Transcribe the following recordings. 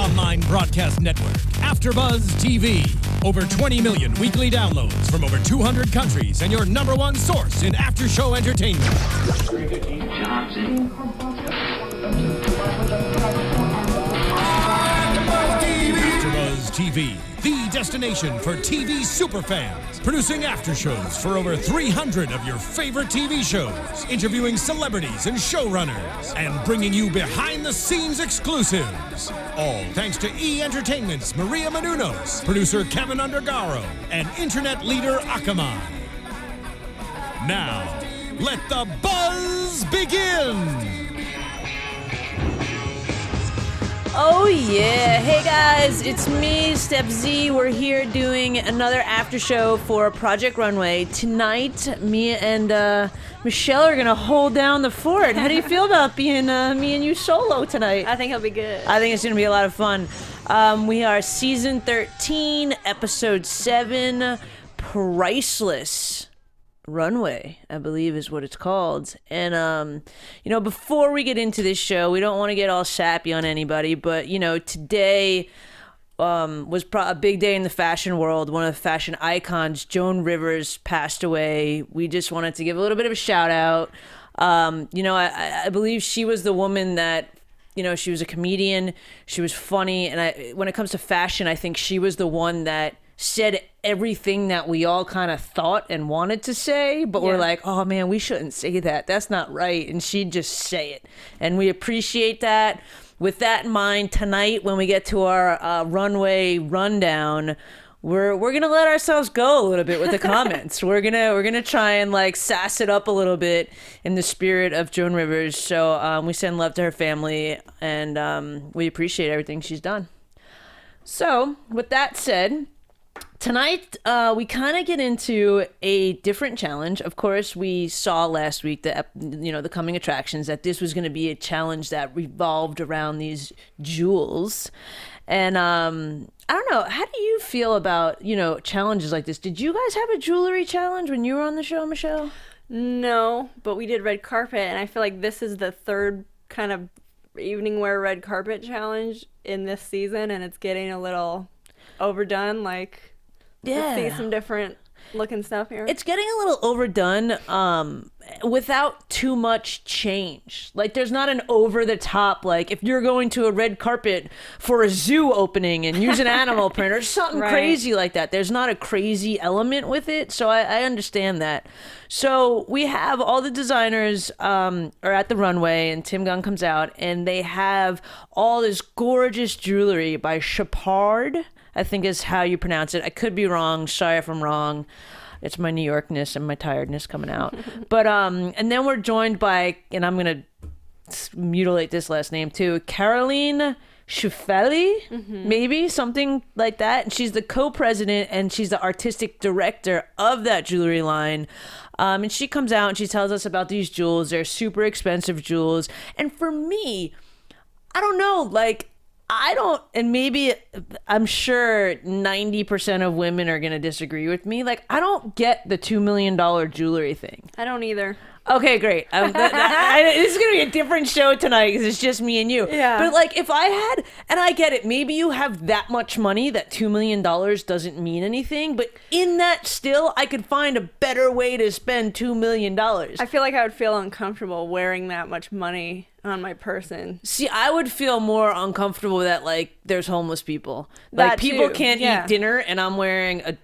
online broadcast network, AFTERBUZZ TV. Over 20 million weekly downloads from over 200 countries and your number one source in after-show entertainment. AFTERBUZZ TV, the destination for TV superfans. Producing aftershows for over 300 of your favorite TV shows. Interviewing celebrities and showrunners. And bringing you behind-the-scenes exclusives. All thanks to E! Entertainment's Maria Menounos, producer Kevin Undergaro, and internet leader Akamai. Now, let the buzz begin! Oh yeah, hey guys, it's me, Stef Z. We're here doing another after show for Project Runway. Tonight, me and Michelle are gonna hold down the fort. How do you feel about being me and you solo tonight? I think it'll be good. I think it's gonna be a lot of fun. We are season 13, episode 7, Priceless Runway, I believe is what it's called. And before we get into this show, we don't want to get all sappy on anybody, but today was a big day in the fashion world. One of the fashion icons, Joan Rivers, passed away. We just wanted to give a little bit of a shout out. I believe she was the woman that, she was a comedian, she was funny, and when it comes to fashion, I think she was the one that said everything that we all kind of thought and wanted to say, but we're like, oh man, we shouldn't say that. That's not right. And she'd just say it. And we appreciate that. With that in mind, tonight when we get to our runway rundown, we're gonna let ourselves go a little bit with the comments. We're gonna try and sass it up a little bit in the spirit of Joan Rivers. So we send love to her family, and we appreciate everything she's done. So with that said, tonight, we kind of get into a different challenge. Of course, we saw last week the coming attractions, that this was going to be a challenge that revolved around these jewels. And I don't know, how do you feel about, challenges like this? Did you guys have a jewelry challenge when you were on the show, Michelle? No, but we did red carpet, and I feel like this is the third kind of evening wear red carpet challenge in this season, and it's getting a little overdone. Let's see some different looking stuff here. It's getting a little overdone without too much change. There's not an over the top, if you're going to a red carpet for a zoo opening and use an animal print or something crazy like that. There's not a crazy element with it. So I understand that. So we have all the designers are at the runway, and Tim Gunn comes out, and they have all this gorgeous jewelry by Chapard, I think is how you pronounce it. I could be wrong. Sorry if I'm wrong. It's my New Yorkness and my tiredness coming out. But and then we're joined by, and I'm gonna mutilate this last name too, Caroline Schiffelli, maybe something like that. And she's the co-president and she's the artistic director of that jewelry line. And she comes out and she tells us about these jewels. They're super expensive jewels. And for me, I don't know, and maybe I'm sure 90% of women are going to disagree with me. I don't get the $2 million jewelry thing. I don't either. Okay, great. This is going to be a different show tonight because it's just me and you. Yeah. But if I had, and I get it, maybe you have that much money that $2 million doesn't mean anything. But in that still, I could find a better way to spend $2 million. I feel like I would feel uncomfortable wearing that much money on my person. See, I would feel more uncomfortable that there's homeless people. That people too. can't eat dinner and I'm wearing a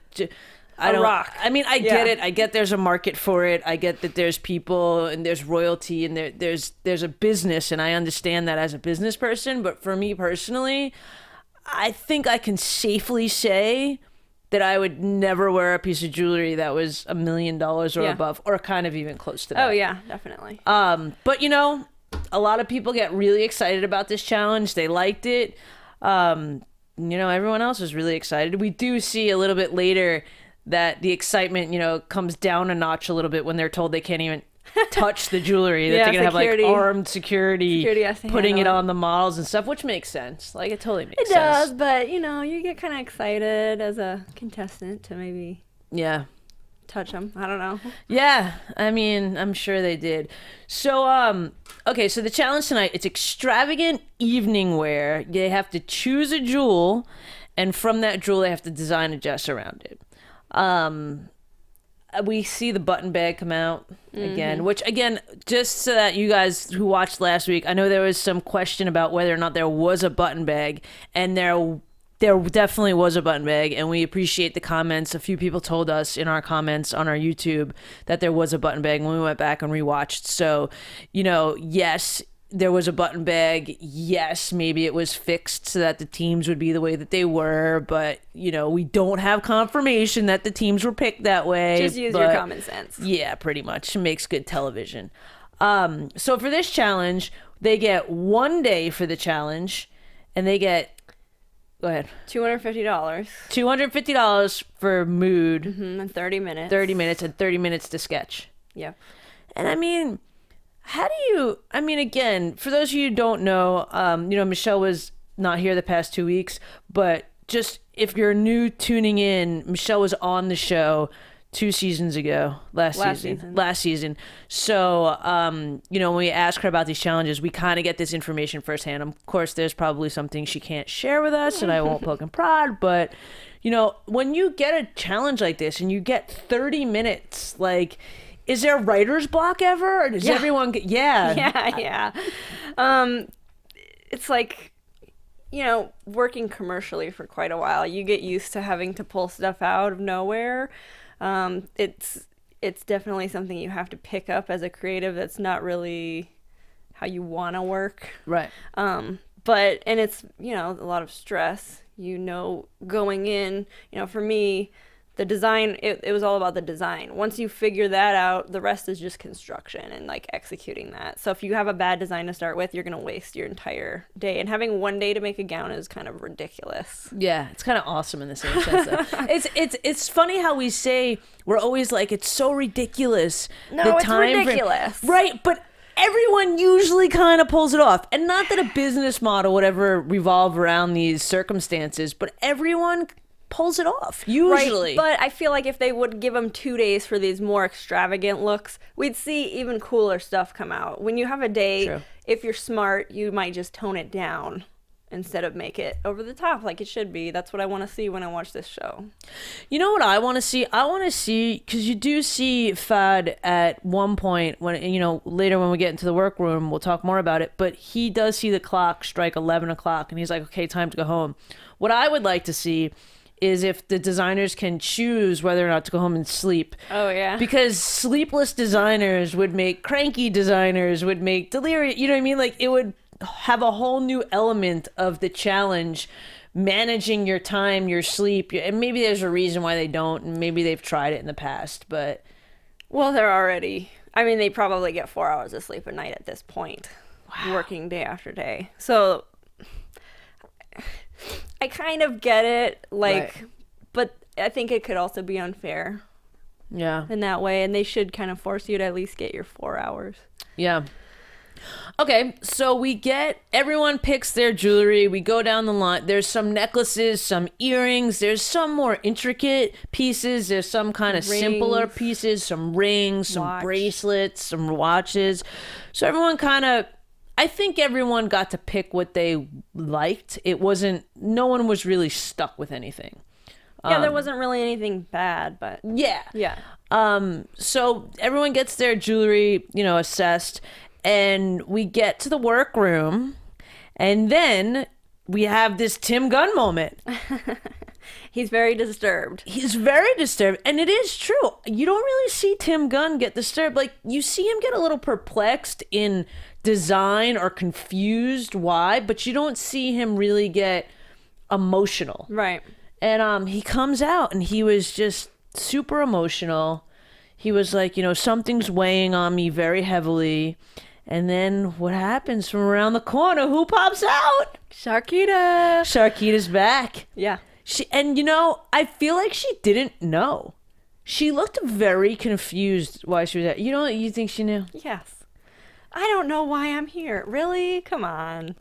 rock. I mean, I get it. I get there's a market for it. I get that there's people and there's royalty and there's a business, and I understand that as a business person. But for me personally, I think I can safely say that I would never wear a piece of jewelry that was $1 million or above, or kind of even close to that. Oh yeah, definitely. But a lot of people get really excited about this challenge. They liked it. Everyone else was really excited. We do see a little bit later that the excitement, comes down a notch a little bit when they're told they can't even touch the jewelry. That they're going to have armed security putting it on the models and stuff, which makes sense. It totally makes sense. It does, but you get kind of excited as a contestant to maybe touch them. I don't know. Yeah, I mean, I'm sure they did. So, okay, so the challenge tonight, it's extravagant evening wear. They have to choose a jewel, and from that jewel, they have to design a dress around it. We see the button bag come out again, which, again, just so that you guys who watched last week, I know there was some question about whether or not there was a button bag, and there definitely was a button bag, and we appreciate the comments. A few people told us in our comments on our YouTube that there was a button bag, and we went back and rewatched. So, yes, there was a button bag. Yes, maybe it was fixed so that the teams would be the way that they were, but, we don't have confirmation that the teams were picked that way. Just use your common sense. Yeah, pretty much. It makes good television. So for this challenge, they get 1 day for the challenge, and they get... Go ahead. $250. $250 for mood. And 30 minutes. 30 minutes and 30 minutes to sketch. Yeah. And I mean, again, for those of you who don't know, Michelle was not here the past 2 weeks, but just if you're new tuning in, Michelle was on the show 2 seasons ago, last season. So, when we ask her about these challenges, we kind of get this information firsthand. Of course, there's probably some things she can't share with us, and I won't poke and prod, but, when you get a challenge like this and you get 30 minutes, like, is there writer's block ever? Or does everyone get... Yeah. It's like, working commercially for quite a while, you get used to having to pull stuff out of nowhere. It's definitely something you have to pick up as a creative. That's not really how you want to work. Right. And it's, a lot of stress, going in, for me, the design, it was all about the design. Once you figure that out, the rest is just construction and like executing that. So if you have a bad design to start with, you're going to waste your entire day. And having 1 day to make a gown is kind of ridiculous. Yeah, it's kind of awesome in the same sense. It's funny how we say, we're always like, it's so ridiculous. No, it's ridiculous. Right, but everyone usually kind of pulls it off. And not that a business model would ever revolve around these circumstances, but everyone pulls it off, usually. Right, but I feel like if they would give them 2 days for these more extravagant looks, we'd see even cooler stuff come out. When you have a day, True. If you're smart, you might just tone it down instead of make it over the top like it should be. That's what I want to see when I watch this show. You know what I want to see? I want to see, because you do see Fad at one point, when later when we get into the workroom, we'll talk more about it, but he does see the clock strike 11 o'clock, and he's like, okay, time to go home. What I would like to see is if the designers can choose whether or not to go home and sleep. Oh, yeah. Because sleepless designers would make cranky designers, would make delirious, you know what I mean? Like, it would have a whole new element of the challenge, managing your time, your sleep. And maybe there's a reason why they don't, and maybe they've tried it in the past, but... Well, they probably get 4 hours of sleep a night at this point. Wow. Working day after day. So... I kind of get it, right. But I think it could also be unfair. Yeah. In that way, and they should kind of force you to at least get your 4 hours. Yeah. Okay, so everyone picks their jewelry. We go down the line. There's some necklaces, some earrings. There's some more intricate pieces. There's some kind of simpler pieces, some rings, some bracelets, some watches. So I think everyone got to pick what they liked. No one was really stuck with anything. Yeah, there wasn't really anything bad, but... Yeah. Yeah. So everyone gets their jewelry, assessed, and we get to the workroom, and then we have this Tim Gunn moment. He's very disturbed. And it is true. You don't really see Tim Gunn get disturbed. Like, you see him get a little perplexed in design or confused why, but you don't see him really get emotional. Right. And he comes out and he was just super emotional. He was like, something's weighing on me very heavily. And then what happens from around the corner? Who pops out? Sharkita. Sharkita's back. Yeah. I feel like she didn't know. She looked very confused why she was at. You think she knew? Yes. I don't know why I'm here. Really? Come on.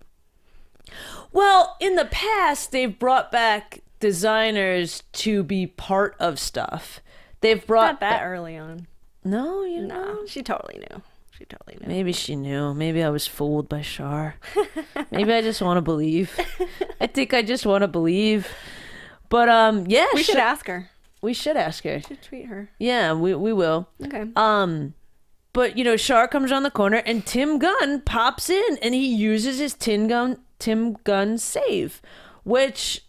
Well, in the past, they've brought back designers to be part of stuff They've brought Not that early on. No, you know. No, she totally knew. She totally knew. Maybe she knew. Maybe I was fooled by Char. Maybe I just want to believe. I think I just want to believe. But yeah, we should ask her. We should ask her. We should tweet her. Yeah, we will. Okay. But you know, Char comes around the corner and Tim Gunn pops in and he uses his Tim Gunn save, which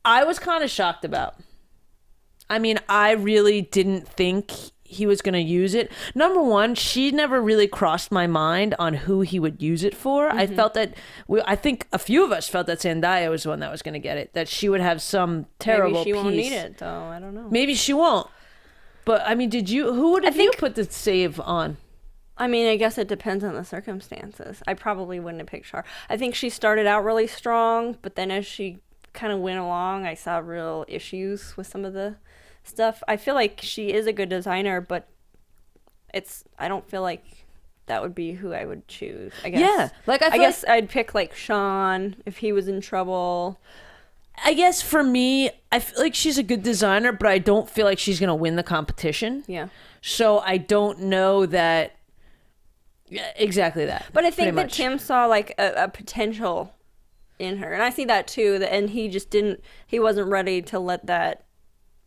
I was kind of shocked about. I mean, I really didn't think he was going to use it. Number one, she never really crossed my mind on who he would use it for. I felt that, I think a few of us felt that Zendaya was the one that was going to get it, that she would have some terrible Maybe she won't piece. need it, though. I don't know. Maybe she won't. But, I mean, who would have you put the save on? I mean, I guess it depends on the circumstances. I probably wouldn't have picked Char. I think she started out really strong, but then as she kind of went along, I saw real issues with some of the stuff. I feel like she is a good designer, but I don't feel like that would be who I would choose. I guess. Yeah, like I guess I'd pick like Sean if he was in trouble. I guess for me, I feel like she's a good designer, but I don't feel like she's gonna win the competition. Yeah. So I don't know that. Yeah, exactly that. But I think that Tim saw like a potential in her, and I see that too. And he just didn't. He wasn't ready to let that.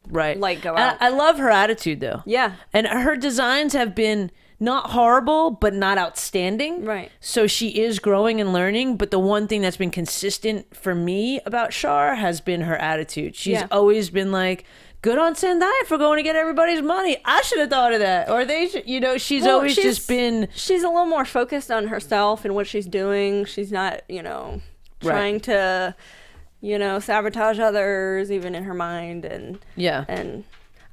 Right. Like go out. I love her attitude though. Yeah. And her designs have been not horrible, but not outstanding. Right. So she is growing and learning. But the one thing that's been consistent for me about Char has been her attitude. She's always been like, good on Zendaya for going to get everybody's money. I should have thought of that. Or they should, you know, she's always just been. She's a little more focused on herself and what she's doing. She's not, you know, trying to, you know, sabotage others, even in her mind. And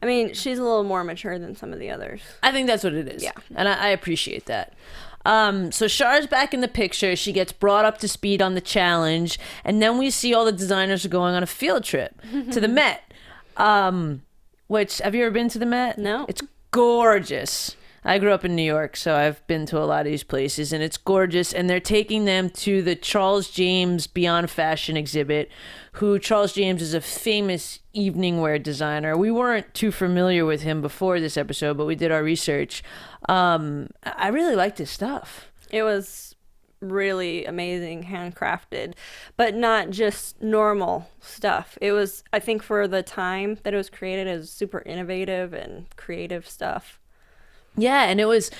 I mean, she's a little more mature than some of the others. I think that's what it is. Yeah. And I appreciate that. So Char's back in the picture. She gets brought up to speed on the challenge. And then we see all the designers are going on a field trip to the Met. Which, have you ever been to the Met? No. It's gorgeous. I grew up in New York, so I've been to a lot of these places, and it's gorgeous. And they're taking them to the Charles James Beyond Fashion exhibit, who Charles James is a famous evening wear designer. We weren't too familiar with him before this episode, but we did our research. I really liked his stuff. It was really amazing, handcrafted, but not just normal stuff. It was, I think, for the time that it was created, it was super innovative and creative stuff. Yeah, and it was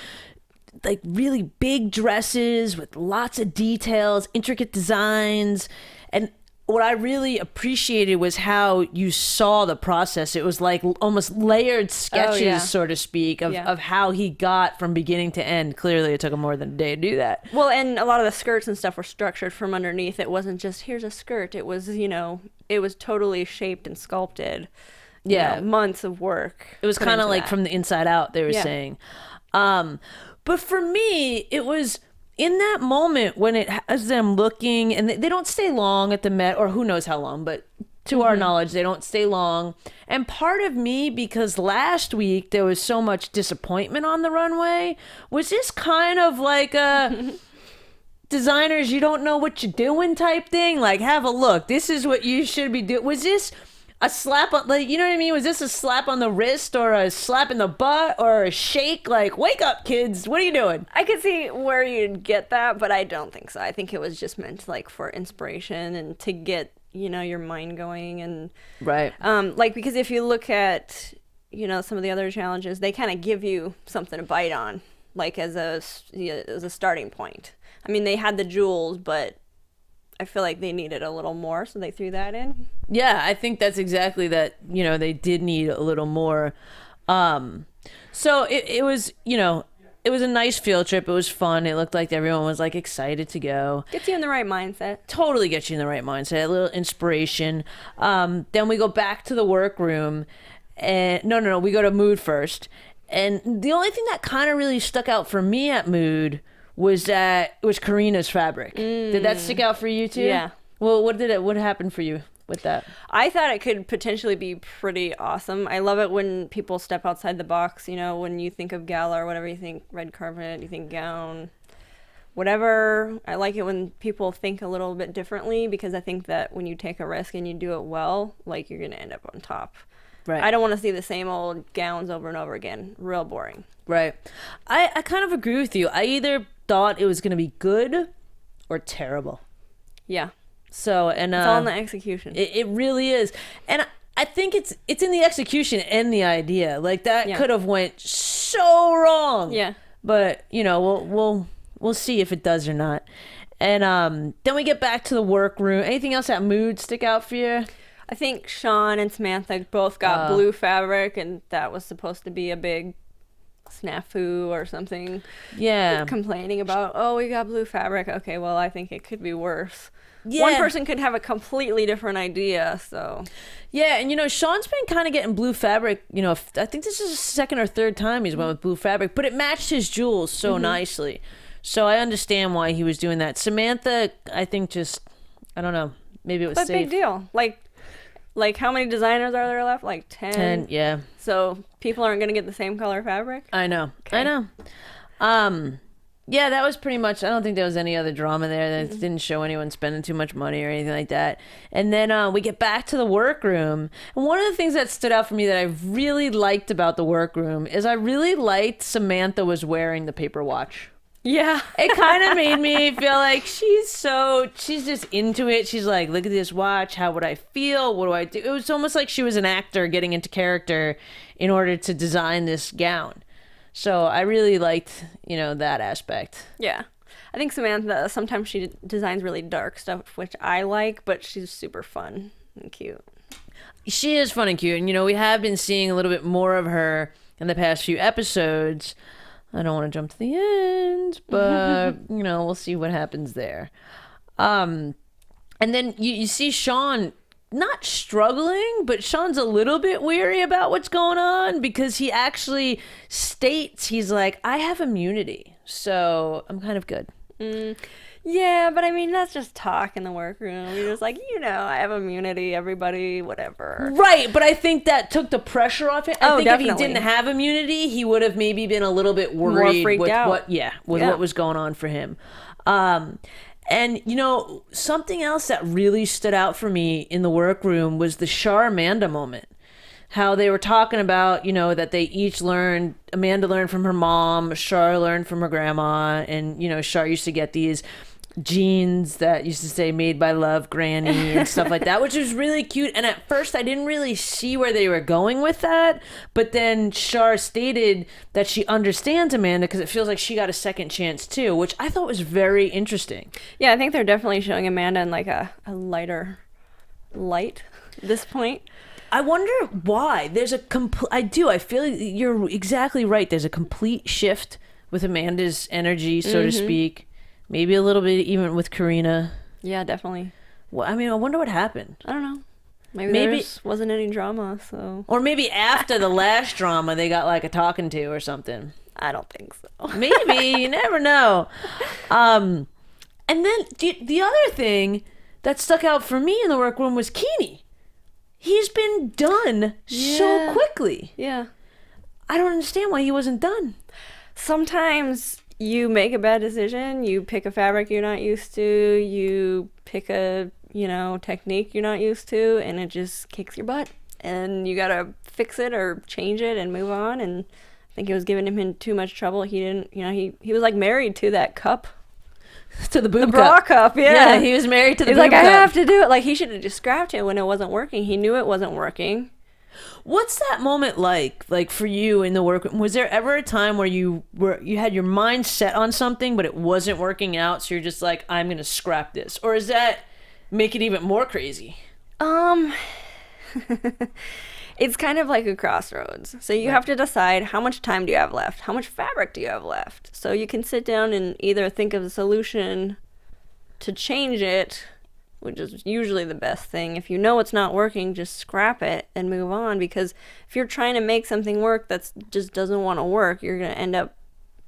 like really big dresses with lots of details, intricate designs. And what I really appreciated was how you saw the process. It was like almost layered sketches, so to speak, of how he got from beginning to end. Clearly, it took him more than a day to do that. Well, and a lot of the skirts and stuff were structured from underneath. It wasn't just, here's a skirt. It was, you know, it was totally shaped and sculpted. Yeah, months of work. It was kind of like from the inside out, they were saying. But for me, it was in that moment when it has them looking, and they don't stay long at the Met, or who knows how long, but to our knowledge, they don't stay long. And part of me, because last week there was so much disappointment on the runway, was this kind of like a designers, you don't know what you're doing type thing? Like, have a look. This is what you should be doing. Was this a slap on, like, you know what I mean? Was this a slap on the wrist or a slap in the butt or a shake? Like, wake up, kids. What are you doing? I could see where you'd get that, but I don't think so. I think it was just meant like for inspiration and to get, you know, your mind going. And right. Like, because if you look at, you know, some of the other challenges, they kind of give you something to bite on, like as a starting point. I mean, they had the jewels, but I feel like they needed a little more, so they threw that in. Yeah, I think that's exactly that. You know, they did need a little more. So it was, you know, it was a nice field trip. It was fun. It looked like everyone was like excited to go. Gets you in the right mindset. Totally gets you in the right mindset. A little inspiration. Then we go back to the workroom, and no, we go to Mood first. And the only thing that kind of really stuck out for me at Mood was that it was Karina's fabric. Did that stick out for you too? Yeah. Well, what happened for you with that? I thought it could potentially be pretty awesome. I love it when people step outside the box. You know, when you think of gala or whatever, you think red carpet, you think gown, whatever. I like it when people think a little bit differently, because I think that when you take a risk and you do it well, like, you're going to end up on top. Right. I don't want to see the same old gowns over and over again. Real boring. Right. I kind of agree with you. I either thought it was going to be good or terrible. Yeah. So, and it's all in the execution. It really is. And I think it's in the execution and the idea. Like that could have went so wrong. Yeah. But, you know, we'll see if it does or not. And then we get back to the workroom. Anything else that mood stick out for you? I think Sean and Samantha both got blue fabric, and that was supposed to be a big snafu or something. Yeah. Complaining about, oh, we got blue fabric. Okay, well, I think it could be worse. Yeah. One person could have a completely different idea, so. Yeah, and you know, Sean's been kind of getting blue fabric, you know, I think this is the second or third time he's went with blue fabric, but it matched his jewels so nicely. So I understand why he was doing that. Samantha, I think just, I don't know, maybe it was But safe. big deal. Like how many designers are there left? Like 10? 10, yeah. So people aren't going to get the same color fabric? I know. Okay. I know. Yeah, that was pretty much, I don't think there was any other drama there. That didn't show anyone spending too much money or anything like that. And then we get back to the workroom. And one of the things that stood out for me that I really liked about the workroom is I really liked Samantha was wearing the paper watch. Yeah. It kind of made me feel like she's just into it. She's like, look at this watch. How would I feel? What do I do? It was almost like she was an actor getting into character in order to design this gown. So I really liked, you know, that aspect. Yeah. I think Samantha, sometimes she designs really dark stuff, which I like, but she's super fun and cute. She is fun and cute. And, you know, we have been seeing a little bit more of her in the past few episodes. I don't want to jump to the end, but, you know, we'll see what happens there. And then you see Sean not struggling, but Sean's a little bit weary about what's going on because he actually states, he's like, I have immunity, so I'm kind of good. Yeah, but I mean, that's just talk in the workroom. You're just like, you know, I have immunity, everybody, whatever. Right, but I think that took the pressure off him. I think definitely. if he didn't have immunity, he would have maybe been a little bit worried More freaked with out. what was going on for him. And, you know, something else that really stood out for me in the workroom was the Char Amanda moment. How they were talking about, you know, that they each learned, Amanda learned from her mom, Char learned from her grandma, and, you know, Char used to get these jeans that used to say made by love granny and stuff like that, which was really cute. And at first I didn't really see where they were going with that, but then Char stated that she understands Amanda because it feels like she got a second chance too, which I thought was very interesting. Yeah, I think they're definitely showing Amanda in like a lighter light at this point. I wonder why. There's a I feel like you're exactly right. There's a complete shift with Amanda's energy, so to speak. Maybe a little bit even with Karina. Yeah, definitely. Well, I mean, I wonder what happened. I don't know. Maybe there just wasn't any drama, so. Or maybe after the last drama, they got like a talking to or something. I don't think so. Maybe. You never know. And then the other thing that stuck out for me in the workroom was Kini. He's been done so quickly. Yeah. I don't understand why he wasn't done. Sometimes you make a bad decision, you pick a fabric you're not used to, you pick a, you know, technique you're not used to, and it just kicks your butt. And you gotta fix it or change it and move on. And I think it was giving him too much trouble. He didn't, you know, he was like married to that cup. To the boob bra cup. cup, yeah. He was married to the He's boob like, cup. I have to do it. Like, he should have just scrapped it when it wasn't working. He knew it wasn't working. What's that moment like for you in the work? Was there ever a time where you had your mind set on something but it wasn't working out, so you're just like, I'm gonna scrap this? Or does that make it even more crazy? It's kind of like a crossroads. So you have to decide, how much time do you have left? How much fabric do you have left? So you can sit down and either think of a solution to change it, which is usually the best thing. If you know it's not working, just scrap it and move on. Because if you're trying to make something work that just doesn't want to work, you're going to end up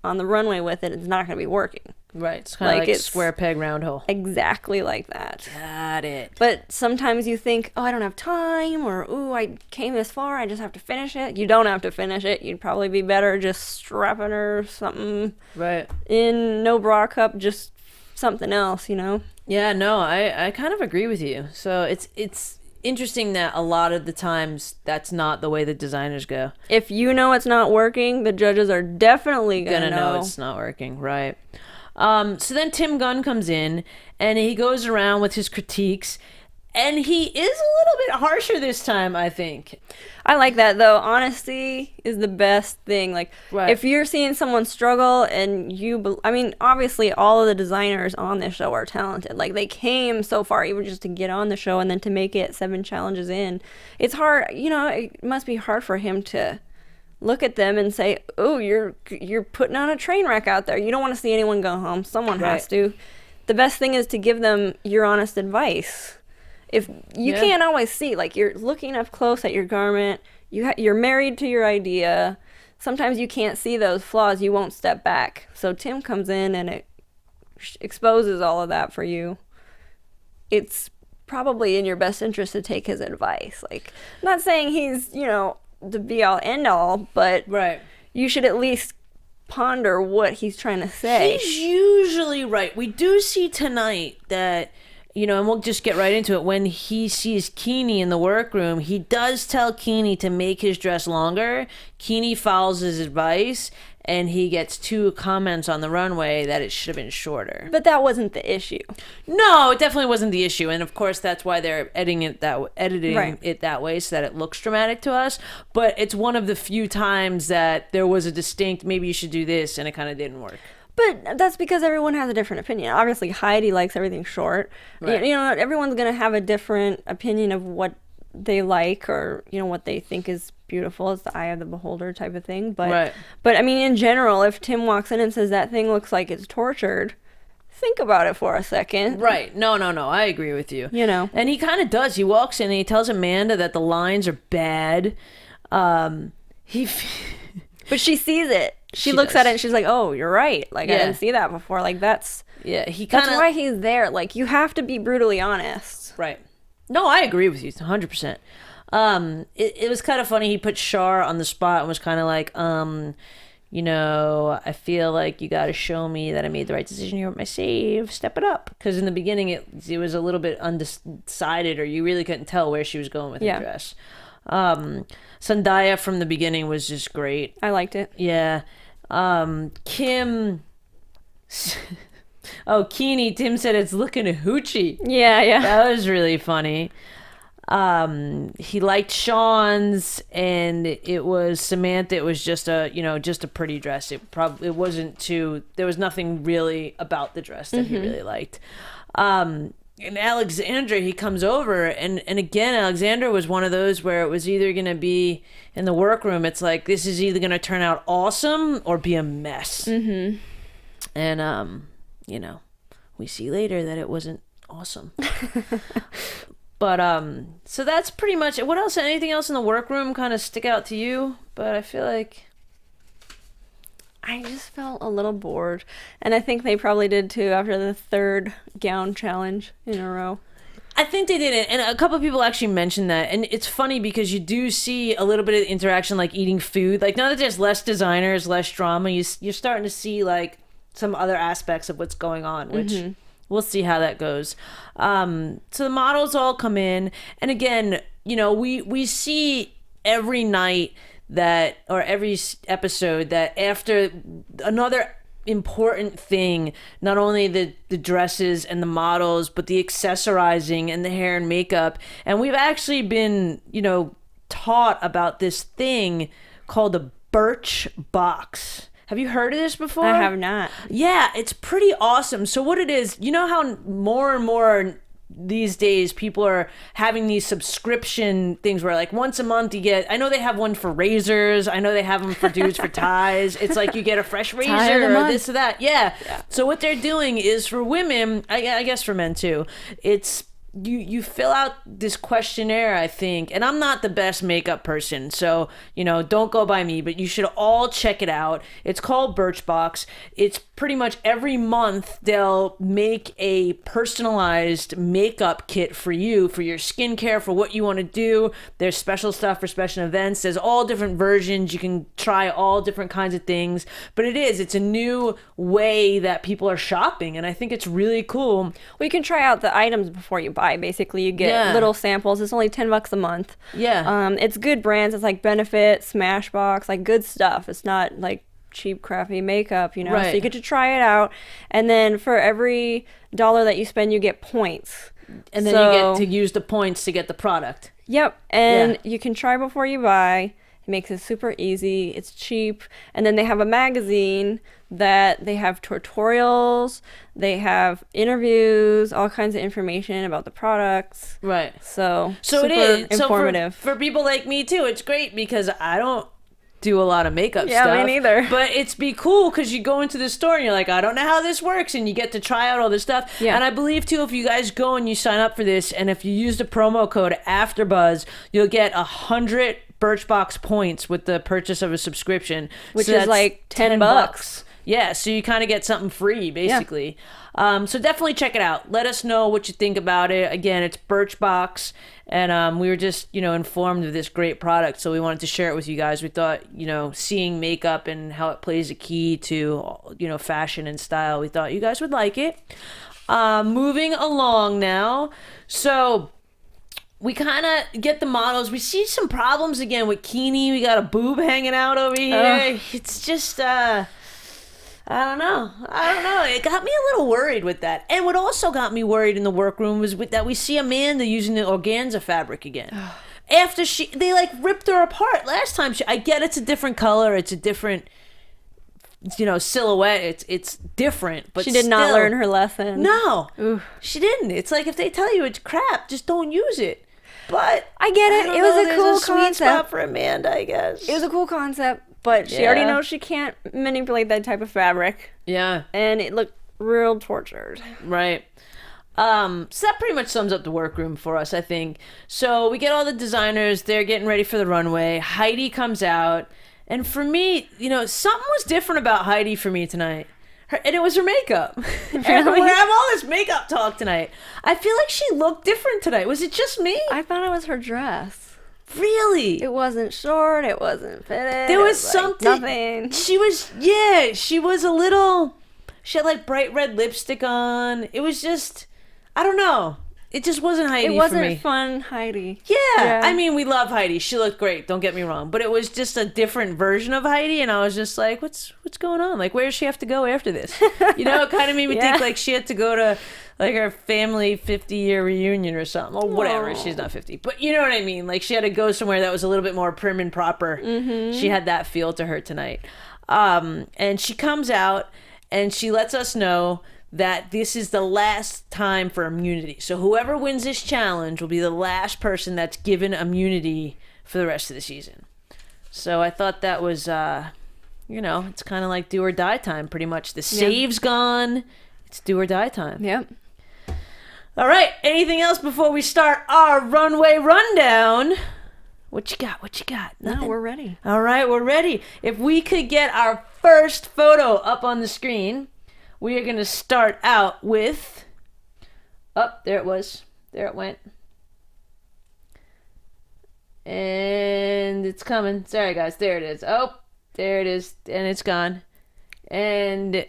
on the runway with it. It's not going to be working. Right. It's kind of like it's square peg, round hole. Exactly like that. Got it. But sometimes you think, oh, I don't have time, or, ooh, I came this far, I just have to finish it. You don't have to finish it. You'd probably be better just strapping her something Right. in, no bra cup, just something else, you know? Yeah, no, I kind of agree with you. So it's interesting that a lot of the times that's not the way the designers go. If you know it's not working, the judges are definitely gonna know it's not working, right? So then Tim Gunn comes in and he goes around with his critiques, and he is a little bit harsher this time, I think. I like that, though. Honesty is the best thing. Like, if you're seeing someone struggle and I mean, obviously all of the designers on this show are talented. Like, they came so far even just to get on the show and then to make it 7 challenges in. It's hard, you know, it must be hard for him to look at them and say, oh, you're putting on a train wreck out there. You don't want to see anyone go home. Someone has to. The best thing is to give them your honest advice. If you can't always see, like, you're looking up close at your garment, you're married to your idea. Sometimes you can't see those flaws. You won't step back. So Tim comes in and it exposes all of that for you. It's probably in your best interest to take his advice. Like, I'm not saying he's, you know, the be all end all, but you should at least ponder what he's trying to say. He's usually right. We do see tonight that, you know, and we'll just get right into it. When he sees Kini in the workroom, he does tell Kini to make his dress longer. Kini follows his advice, and he gets 2 comments on the runway that it should have been shorter. But that wasn't the issue. No, it definitely wasn't the issue. And of course, that's why they're editing it that way so that it looks dramatic to us. But it's one of the few times that there was a distinct, maybe you should do this, and it kind of didn't work. But that's because everyone has a different opinion. Obviously, Heidi likes everything short. Right. You know, everyone's going to have a different opinion of what they like, or, you know, what they think is beautiful. It's the eye of the beholder type of thing. But I mean, in general, if Tim walks in and says that thing looks like it's tortured, think about it for a second. Right. No. I agree with you. You know. And he kind of does. He walks in and he tells Amanda that the lines are bad. But she sees it. She looks at it and she's like, oh, you're right. Like, I didn't see that before. Like, that's why he's there. Like, you have to be brutally honest. Right. No, I agree with you 100%. It was kind of funny. He put Shar on the spot and was kind of like, you know, I feel like you got to show me that I made the right decision here with my save. Step it up. Because in the beginning, it was a little bit undecided, or you really couldn't tell where she was going with her dress. Sandaya from the beginning was just great. I liked it. Yeah. Kim. Oh, Kini. Tim said it's looking hoochie. Yeah. That was really funny. He liked Sean's, and it was Samantha. It was just a pretty dress. It wasn't too. There was nothing really about the dress that he really liked. And Alexandra, he comes over, and again, Alexandra was one of those where it was either going to be in the workroom. It's like, this is either going to turn out awesome or be a mess. Mm-hmm. And, you know, we see later that it wasn't awesome. But, so that's pretty much it. What else? Anything else in the workroom kind of stick out to you? But I feel like I just felt a little bored. And I think they probably did too after the 3rd gown challenge in a row. I think they did it. And a couple of people actually mentioned that. And it's funny because you do see a little bit of interaction, like eating food. Like, now that there's less designers, less drama, you're starting to see like some other aspects of what's going on, which we'll see how that goes. So the models all come in. And again, you know, we see every night that, or every episode, that after another important thing, not only the dresses and the models, but the accessorizing and the hair and makeup. And we've actually been, you know, taught about this thing called the Birch Box. Have you heard of this before? I have not. Yeah, it's pretty awesome. So what it is, you know how more and more these days people are having these subscription things where, like, once a month you get, I know they have one for razors, I know they have them for dudes for ties. It's like you get a fresh razor or this or that. Yeah. So what they're doing is, for women, I guess for men too, it's you fill out this questionnaire, I think, and I'm not the best makeup person, so, you know, don't go by me, but you should all check it out. It's called Birch Box. It's pretty much every month they'll make a personalized makeup kit for you, for your skincare, for what you want to do. There's special stuff for special events. There's all different versions. You can try all different kinds of things, but it's a new way that people are shopping, and I think it's really cool. Well, you can try out the items before you buy buy. Basically, you get little samples. It's only $10 a month. Yeah. It's good brands. It's like Benefit, Smashbox, like good stuff. It's not like cheap, crappy makeup, you know. Right. So you get to try it out, and then for every $1 that you spend, you get points. And then you get to use the points to get the product. Yep, and you can try before you buy. It makes it super easy. It's cheap. And then they have a magazine that they have tutorials, they have interviews, all kinds of information about the products. Right. So it super is informative. So for people like me too, it's great because I don't do a lot of makeup stuff. Yeah, me neither. But it's be cool because you go into the store and you're like, I don't know how this works, and you get to try out all this stuff. Yeah. And I believe too, if you guys go and you sign up for this, and if you use the promo code AFTERBUZZ, you'll get 100 Birch Box points with the purchase of a subscription, which so is that's like $10. Yeah, so you kind of get something free, basically. Yeah. So definitely check it out. Let us know what you think about it. Again, it's Birch Box, and we were just, informed of this great product, so we wanted to share it with you guys. We thought, seeing makeup and how it plays a key to, fashion and style, we thought you guys would like it. Moving along now. So we kind of get the models. We see some problems again with Kini. We got a boob hanging out over here. It's just, I don't know. It got me a little worried with that. And what also got me worried in the workroom was that we see Amanda using the organza fabric again. After they like ripped her apart last time. I get it's a different color. It's a different, silhouette. It's different. But she did not still, learn her lesson. No, Oof. She didn't. It's like if they tell you it's crap, just don't use it. But I get it. It was a cool sweet spot concept for Amanda, I guess. It was a cool concept, but she already knows she can't manipulate that type of fabric. Yeah. And it looked real tortured. Right. So that pretty much sums up the workroom for us, I think. So we get all the designers. They're getting ready for the runway. Heidi comes out. And for me, something was different about Heidi for me tonight. And it was her makeup. Really? We have all this makeup talk tonight. I feel like she looked different tonight. Was it just me? I thought it was her dress. Really? It wasn't short. It wasn't fitted. There was something. Nothing. She was a little. She had like bright red lipstick on. It was just, I don't know. It just wasn't Heidi for me. It wasn't fun Heidi. Yeah. I mean, we love Heidi. She looked great. Don't get me wrong. But it was just a different version of Heidi, and I was just like, what's going on? Like, where does she have to go after this? It kind of made me think like she had to go to like her family 50-year reunion or something. Or whatever. Aww. She's not 50. But you know what I mean? Like, she had to go somewhere that was a little bit more prim and proper. Mm-hmm. She had that feel to her tonight. And she comes out, and she lets us know that this is the last time for immunity. So whoever wins this challenge will be the last person that's given immunity for the rest of the season. So I thought that was, it's kind of like do or die time, pretty much. The save's gone. It's do or die time. Yep. All right. Anything else before we start our runway rundown? What you got? Nothing? No, we're ready. All right, we're ready. If we could get our first photo up on the screen, we are going to start out with, there it was. There it went. And it's coming. Sorry, guys. There it is. Oh, there it is. And it's gone. And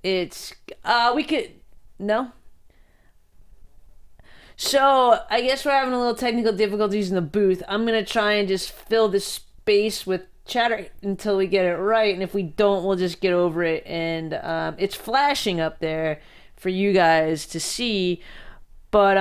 it's, no. So, I guess we're having a little technical difficulties in the booth. I'm going to try and just fill this space with chatter until we get it right, and if we don't, we'll just get over it. And it's flashing up there for you guys to see, but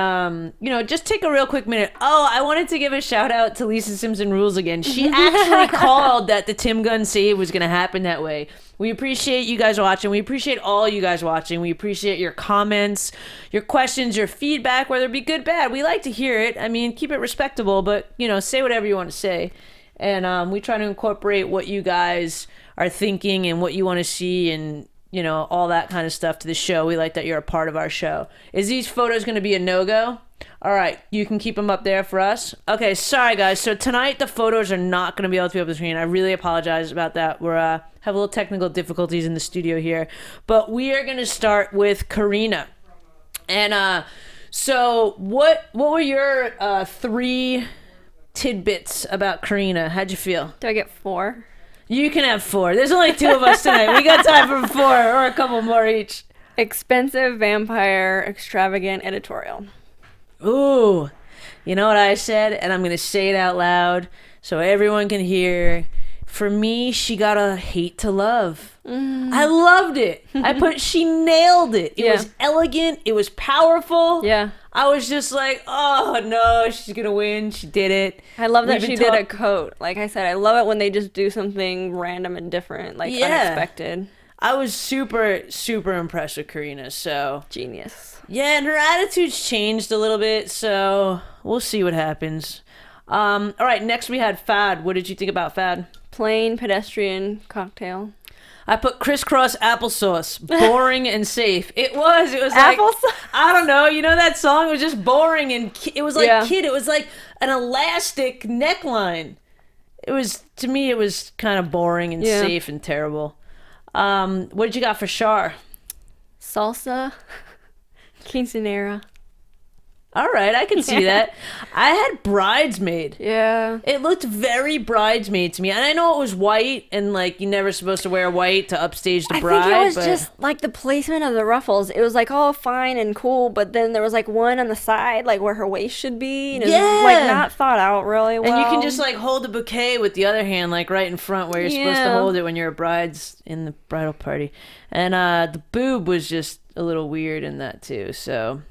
just take a real quick minute. I wanted to give a shout out to Lisa Simpson Rules again. She actually called that the Tim Gunn save was going to happen that way. We appreciate you guys watching. We appreciate all you guys watching. We appreciate your comments, your questions, your feedback, whether it be good, bad. We like to hear it. I mean, keep it respectable, but say whatever you want to say. And we try to incorporate what you guys are thinking and what you want to see and, all that kind of stuff to the show. We like that you're a part of our show. Is these photos going to be a no-go? All right, you can keep them up there for us. Okay, sorry, guys. So tonight the photos are not going to be able to be up on the screen. I really apologize about that. We're have a little technical difficulties in the studio here. But we are going to start with Karina. And so what were your 3... tidbits about Karina? How'd you feel? Do I get 4? You can have 4. There's only 2 of us tonight. We got time for 4 or a couple more each. Expensive, vampire, extravagant, editorial. Ooh, you know what I said? And I'm going to say it out loud so everyone can hear. For me, she got a hate to love. I loved it. She nailed it. It was elegant. It was powerful. Yeah. I was just like, oh no, she's going to win. She did it. I love that she did a coat. Like I said, I love it when they just do something random and different, like unexpected. I was super, super impressed with Karina, so. Genius. Yeah, and her attitude's changed a little bit, so we'll see what happens. All right, next we had Fad. What did you think about Fad? Plain pedestrian cocktail. I put crisscross applesauce. Boring and safe. It was like, Applesauce? I don't know. You know that song? It was just boring and it was like kid. It was like an elastic neckline. It was, to me, it was kind of boring and safe and terrible. What did you got for Char? Salsa. Quinceanera. All right, I can see that. I had bridesmaid. Yeah. It looked very bridesmaid to me. And I know it was white and like you're never supposed to wear white to upstage the bride. I think it was just like the placement of the ruffles. It was like all fine and cool, but then there was like one on the side, like where her waist should be. And it was like not thought out really well. And you can just like hold the bouquet with the other hand, like right in front where you're supposed to hold it when you're a bride's in the bridal party. And the boob was just a little weird in that too, so...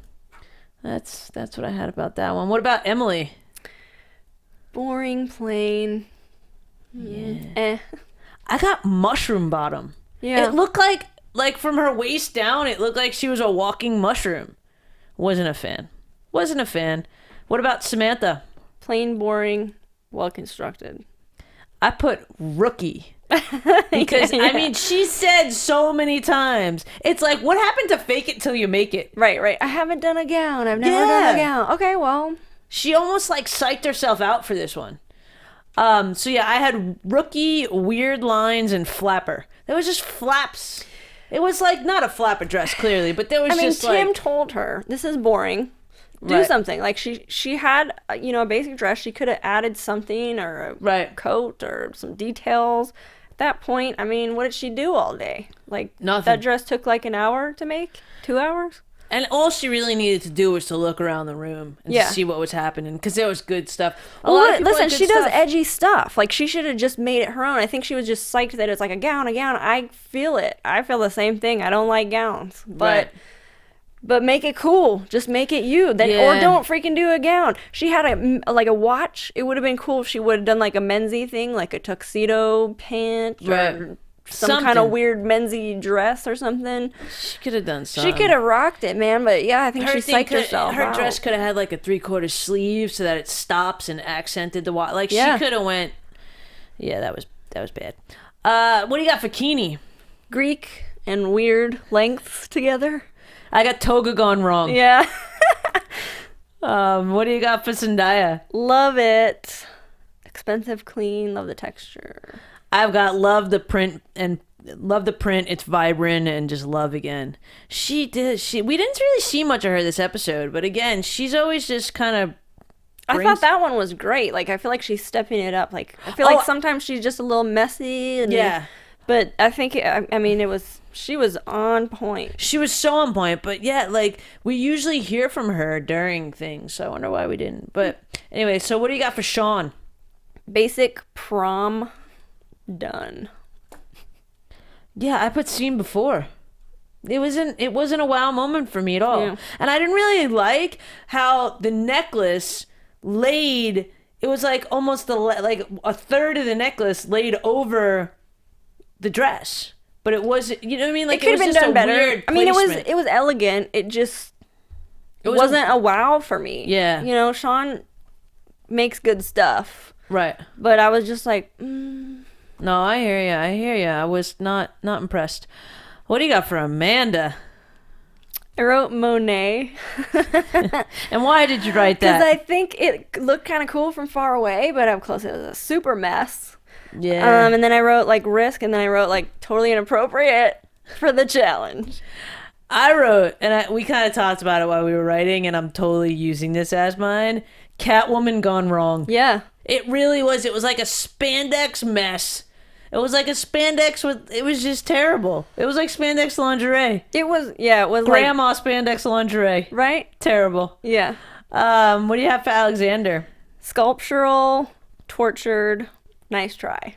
That's what I had about that one. What about Emily? Boring, plain. I got mushroom bottom. Yeah. It looked like from her waist down, it looked like she was a walking mushroom. Wasn't a fan. What about Samantha? Plain, boring, well constructed. I put rookie. Because I mean, she said so many times, it's like, what happened to fake it till you make it? Right. I haven't done a gown. I've never done a gown. Okay, well, she almost like psyched herself out for this one. So yeah, I had rookie, weird lines, and flapper. There was just flaps. It was like not a flapper dress clearly, but there was just Tim like, told her this is boring. Do something. Like she had a basic dress. She could have added something or a coat or some details. That point, I mean, what did she do all day? Like, nothing. That dress took like an hour to make? 2 hours? And all she really needed to do was to look around the room and see what was happening, because there was good stuff. Listen, she does edgy stuff. Like, she should have just made it her own. I think she was just psyched that it's like a gown. I feel it. I feel the same thing. I don't like gowns. But make it cool. Just make it you. Or don't freaking do a gown. She had a watch. It would have been cool if she would have done like a mensy thing, like a tuxedo pant or some kind of weird mensy dress or something. She could have done something. She could have rocked it, man. But yeah, I think she psyched herself Her out. dress could have had like a 3/4 sleeve so that it stops and accented the watch. Like she could have went. Yeah, that was bad. What do you got for Kini? Greek and weird lengths together. I got toga gone wrong. Yeah. What do you got for Zendaya? Love it. Expensive, clean, love the texture. I've got love the print. It's vibrant and just love again. We didn't really see much of her this episode, but again, she's always just kind of. I thought that one was great. Like, I feel like she's stepping it up. Like, I feel like sometimes she's just a little messy. But I think, she was on point. She was so on point, but yeah, like, we usually hear from her during things, so I wonder why we didn't. But anyway, so what do you got for Sean? Basic prom done. Yeah, I put scene before. It wasn't a wow moment for me at all. Yeah. And I didn't really like how the necklace laid, it was like almost like a third of the necklace laid over the dress, but it wasn't, you know what I mean? Like, it could have been done better. I mean, it was elegant. It wasn't a wow for me. Yeah. Sean makes good stuff. Right. But I was just like, No, I hear you. I was not impressed. What do you got for Amanda? I wrote Monet. And why did you write that? Because I think it looked kind of cool from far away, but up close it was a super mess. Yeah. And then I wrote like risk, and then I wrote like totally inappropriate for the challenge. I wrote, and we kind of talked about it while we were writing, and I'm totally using this as mine. Catwoman gone wrong. Yeah. It really was. It was like a spandex mess. It was like a spandex it was just terrible. It was like spandex lingerie. It was Grandma spandex lingerie. Right? Terrible. Yeah. What do you have for Alexander? Sculptural, tortured, nice try.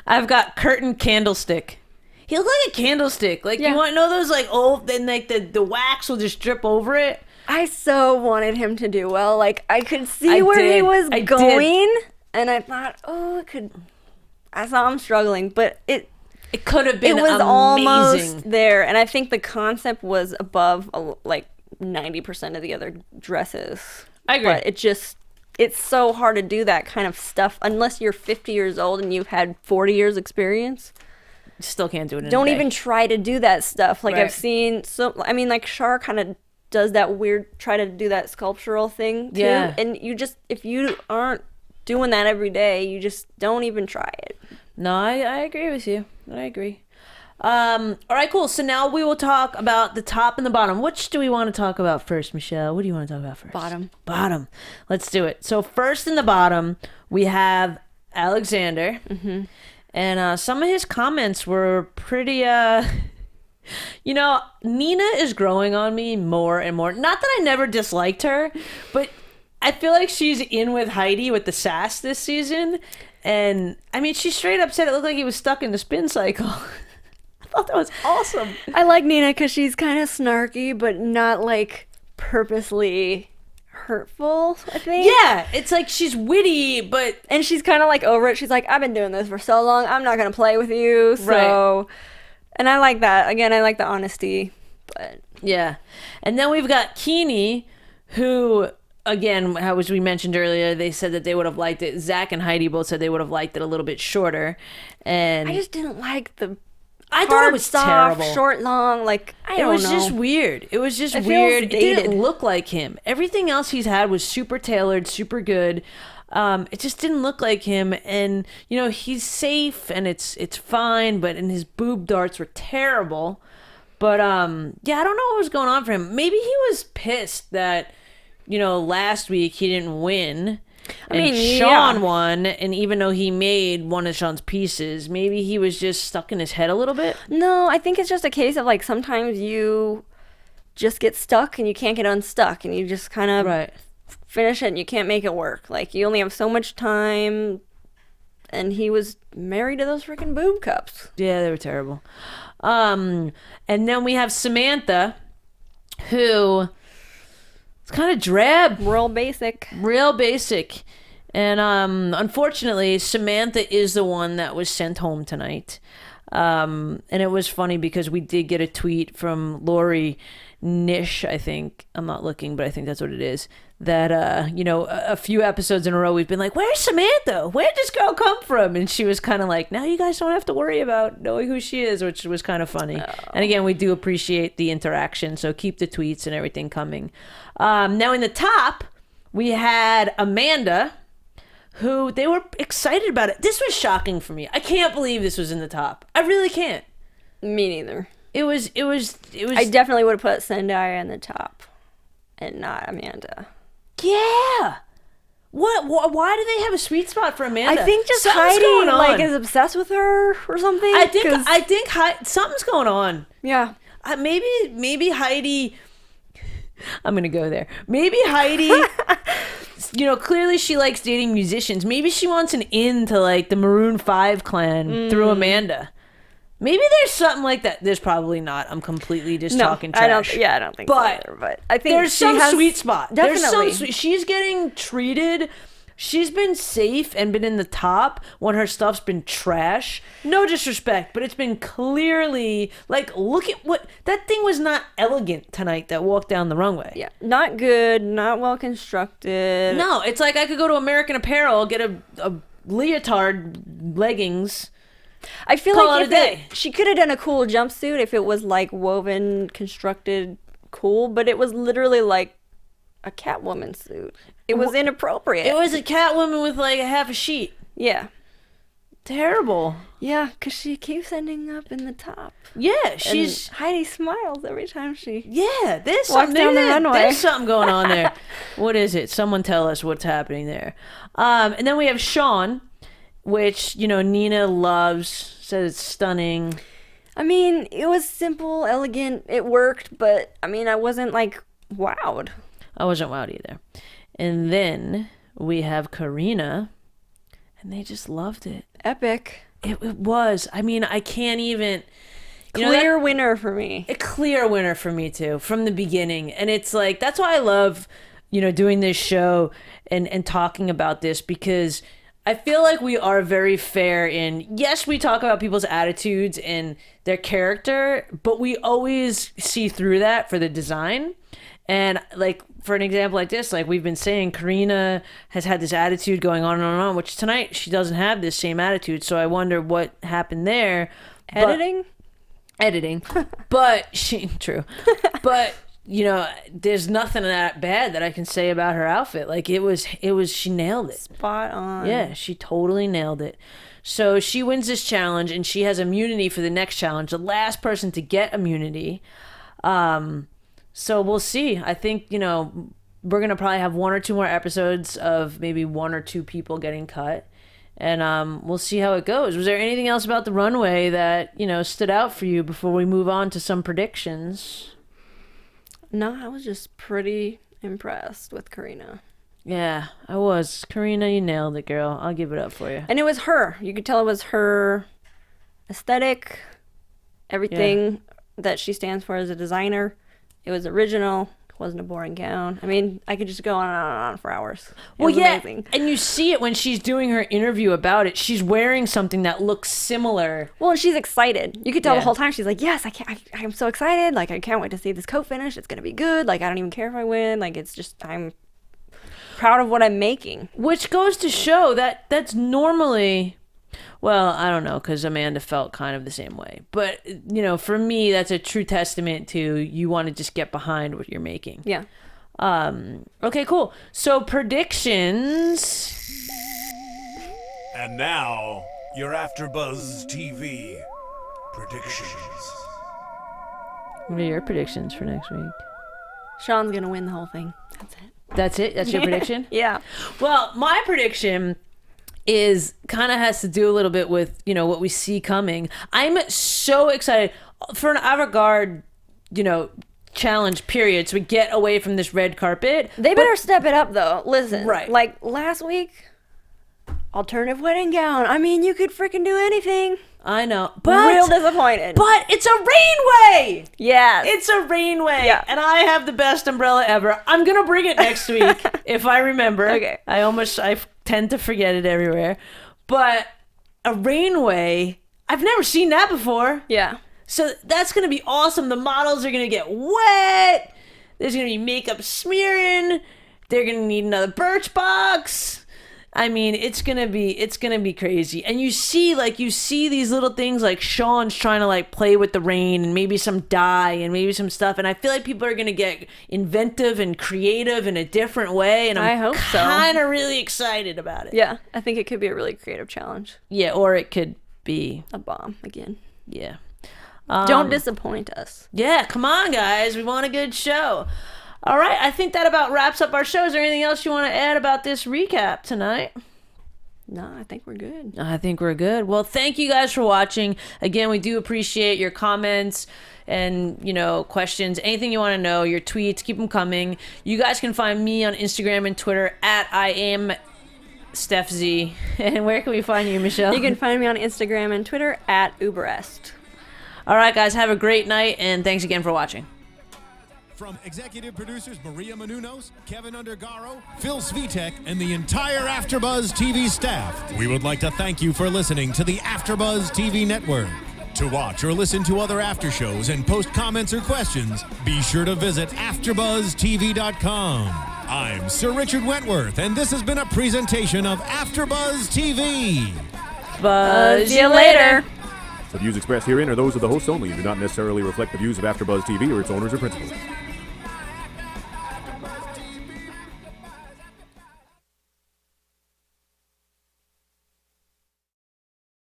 I've got curtain candlestick. He looked like a candlestick. Like, Yeah. you want to know those, like, old, then, like, the wax will just drip over it? I so wanted him to do well. Like, I could see where he did. was I going, and I thought, oh, it could. I saw him struggling, but it could have been was amazing. almost there, and I think the concept was above like 90% of the other dresses. I agree. But it's so hard to do that kind of stuff unless you're 50 years old and you've had 40 years experience. Still can't do it in Don't a day. even try to do that stuff. Like, Right. I've seen like Char kind of does that weird, try to do that sculptural thing too. Yeah. And if you aren't doing that every day, you just don't even try it. No, I agree with you. I agree. All right, cool. So now we will talk about the top and the bottom. Which do we want to talk about first, Michelle? What do you want to talk about first? Bottom. Let's do it. So first in the bottom, we have Alexander. Mm-hmm. And some of his comments were pretty, you know, Nina is growing on me more and more. Not that I never disliked her, but I feel like she's in with Heidi with the sass this season. And, I mean, she straight up said it looked like he was stuck in the spin cycle. I thought that was awesome. I like Nina because she's kind of snarky, but not like purposely hurtful, I think. Yeah, it's like she's witty, but... And she's kind of like over it. She's like, I've been doing this for so long. I'm not going to play with you. So, Right. And I like that. Again, I like the honesty. But Yeah. And then we've got Kini, who... Again, how as we mentioned earlier, they said that they would have liked it. Zach and Heidi both said they would have liked it a little bit shorter, and I just didn't like the. I thought it was soft, terrible. short, long. Like I It don't was know. just weird. It was just It feels weird. It didn't dated. look like him. Everything else he's had was super tailored, super good. It just didn't look like him, and you know he's safe and it's fine. But and his boob darts were terrible. But yeah, I don't know what was going on for him. Maybe he was pissed that. You know, last week he didn't win. And Sean won, and even though he made one of Sean's pieces, maybe he was just stuck in his head a little bit. No, I think it's just a case of like sometimes you just get stuck and you can't get unstuck, and you just kind of Right. finish it and you can't make it work. Like you only have so much time, and he was married to those freaking boob cups. Yeah, they were terrible. And then we have Samantha, who... It's kind of drab. Real basic. Real basic. And unfortunately, Samantha is the one that was sent home tonight. And it was funny because we did get a tweet from Lori Nish, I think. I'm not looking, but I think that's what it is. That, you know, a few episodes in a row, we've been like, where's Samantha? Where'd this girl come from? And she was kind of like, now you guys don't have to worry about knowing who she is, which was kind of funny. Oh. And again, we do appreciate the interaction, so keep the tweets and everything coming. Now in the top, we had Amanda, who they were excited about it. This was shocking for me. I can't believe this was in the top. I really can't. Me neither. It was. I definitely would have put Zendaya in the top, and not Amanda. Yeah. What? Why do they have a sweet spot for Amanda? I think just something's going Heidi on. like is obsessed with her or something. I think something's going on. Yeah. Maybe Heidi. I'm gonna go there. Maybe Heidi. You know, clearly she likes dating musicians. Maybe she wants an in to like the Maroon 5 clan through Amanda. Maybe there's something like that. There's probably not. I'm completely just talking trash. I don't think so either, but I think there's some sweet spot. Definitely. She's getting treated. She's been safe and been in the top when her stuff's been trash. No disrespect, but it's been clearly like, look at what that thing was not elegant tonight that walked down the runway. Yeah, not good, not well constructed. No, it's like I could go to American Apparel, get a leotard leggings. I feel Call like it a day. she could have done a cool jumpsuit if it was like woven, constructed, cool, but it was literally like a Catwoman suit. It was inappropriate. It was a Catwoman with like a half a sheet. Yeah. Terrible. Yeah, because she keeps ending up in the top. Yeah, she's... And Heidi smiles every time she... Yeah, there's walks something down the runway. There's something going on there. What is it? Someone tell us what's happening there. And then we have Sean, which, you know, Nina loves, says it's stunning. I mean, it was simple, elegant, it worked, but, I mean, I wasn't, like, wowed. I wasn't wowed either. And then we have Karina, and they just loved it. Epic. It was. I mean, I can't even. Clear winner for me. A clear winner for me too, from the beginning. And it's like, that's why I love, doing this show and talking about this, because I feel like we are very fair in, yes, we talk about people's attitudes and their character, but we always see through that for the design. And like, for an example like this, like we've been saying, Karina has had this attitude going on and on, which tonight she doesn't have this same attitude. So I wonder what happened there. Editing, but true. But there's nothing that bad that I can say about her outfit. Like it was she nailed it. Spot on. Yeah, she totally nailed it. So she wins this challenge, and she has immunity for the next challenge, the last person to get immunity. So we'll see. I think, we're going to probably have 1 or 2 more episodes of maybe 1 or 2 people getting cut. And we'll see how it goes. Was there anything else about the runway that, stood out for you before we move on to some predictions? No, I was just pretty impressed with Karina. Yeah, I was. Karina, you nailed it, girl. I'll give it up for you. And it was her. You could tell it was her aesthetic, everything that she stands for as a designer. It was original. Wasn't a boring gown. I mean, I could just go on and on and on for hours. It was amazing. And you see it when she's doing her interview about it. She's wearing something that looks similar. Well, and she's excited. You could tell the whole time she's like, yes, I'm so excited. Like, I can't wait to see this coat finish. It's going to be good. Like, I don't even care if I win. Like, it's just, I'm proud of what I'm making. Which goes to show that that's normally... Well, I don't know, because Amanda felt kind of the same way. But, for me, that's a true testament to you want to just get behind what you're making. Yeah. Okay, cool. So, predictions. And now, your AFTERBUZZ TV predictions. What are your predictions for next week? Sean's going to win the whole thing. That's it. That's it? That's your prediction? Yeah. Well, my prediction... is kind of has to do a little bit with, what we see coming. I'm so excited for an avant-garde, challenge period. So we get away from this red carpet. They better step it up though. Listen, right. Like last week, alternative wedding gown. I mean, you could freaking do anything. I know, but real disappointed. But it's a rainway. Yeah, it's a rainway. Yeah. And I have the best umbrella ever. I'm gonna bring it next week if I remember. Okay. I tend to forget it everywhere, but a rainway. I've never seen that before. Yeah. So that's gonna be awesome. The models are gonna get wet. There's gonna be makeup smearing. They're gonna need another Birch Box. I mean, it's gonna be crazy. And you see these little things like Sean's trying to like play with the rain and maybe some dye and maybe some stuff. And I feel like people are gonna get inventive and creative in a different way. And I hope so. Kind of really excited about it. Yeah, I think it could be a really creative challenge. Yeah, or it could be a bomb again. Yeah. Don't disappoint us. Yeah, come on, guys. We want a good show. All right, I think that about wraps up our show. Is there anything else you want to add about this recap tonight? No, I think we're good. I think we're good. Well, thank you guys for watching. Again, we do appreciate your comments and, questions. Anything you want to know, your tweets, keep them coming. You guys can find me on Instagram and Twitter at I am Stef Z. And where can we find you, Michelle? You can find me on Instagram and Twitter at Uberreste. All right, guys, have a great night, and thanks again for watching. From executive producers Maria Menounos, Kevin Undergaro, Phil Svitek, and the entire AFTERBUZZ TV staff, we would like to thank you for listening to the AFTERBUZZ TV network. To watch or listen to other after shows and post comments or questions, be sure to visit AfterBuzzTV.com. I'm Sir Richard Wentworth, and this has been a presentation of AFTERBUZZ TV. Buzz you later. The views expressed herein are those of the hosts only and do not necessarily reflect the views of AfterBuzzTV or its owners or principals.